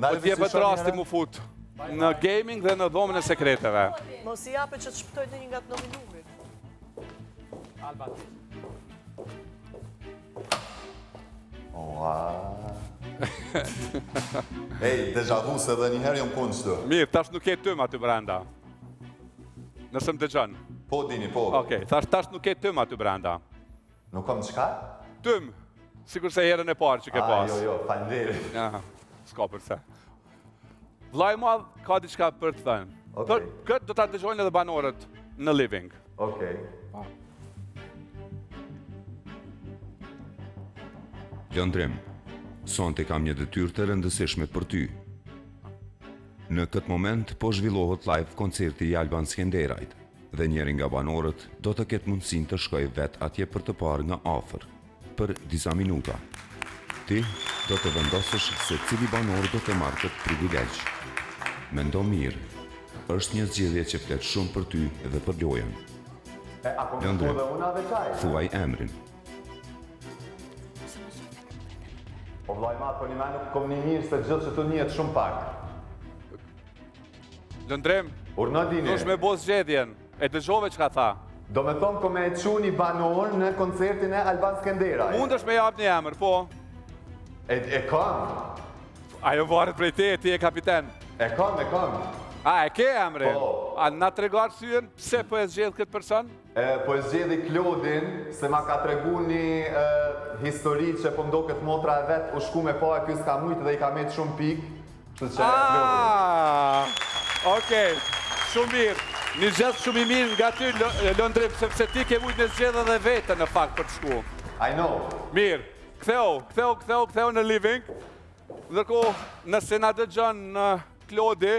Po t'jepet rasti mu fut në gaming dhe në dhomën e sekreteve. Mos i jape që të shpëtoj në një nga të nominumit. Ej, deja vu se dhe njëherë jom konë qëtë. Mirë, tash nuk ke tëm aty brenda. Nëse më dëgjon. Po, dini, po. Okej, tash nuk ke tëm aty brenda. Nuk kam qka? Tëm, sikur se herën e parë që ke pas. Jo, falenderi. Ja, s'ka përse. Vllai madh ka diçka për të thënë. Këtë do ta dëgjojnë edhe banorët në living. Okej. Lëndrim, sonte kam një detyrë të rëndësishme për ty. Në këtë moment po zhvillohet live koncerti i Alban Skenderajt dhe njëri nga banorët do të ketë mundësinë të shkojë vetë atje për të parë nga afër për disa minuta. Ti do të vendosësh se cili banor do të marrë këtë privilegj. Mendo mirë, është një zgjedhje që flet shumë për ty dhe për lojën. Lëndrim, thuaj emrin. Po vllai ma, po një me nuk kom një mirë se gjithë që të njëtë shumë pak. Lëndrim, Urna dini. dush me bo zgjedhjen. E dëgjove çka tha. Do me thonë ko me e qu një banor në koncertin e Alban Skenderaj. Mundesh me jap një emër, po. E kam. Ajo varet prej te, ti e kapiten. E kam. A, e ke emrin? Po. A na trego arsyen pse po e zgjedh këtë person? Po e zgjedhi Klodin, se ma ka tregu një histori që po mdo këtë motra e vetë u shku me pa e kjo s'ka mujtë dhe i ka metë shumë pikë. Okej, shumë mirë. Një zgjedh shumë i mirë nga ty, Lëndrim, sepse ti ke mujtë në zgjedhë dhe vete në fakt për të shku. I know. Mirë, ktheu në living. Ndërkohë, nëse na dëgjon Klodi,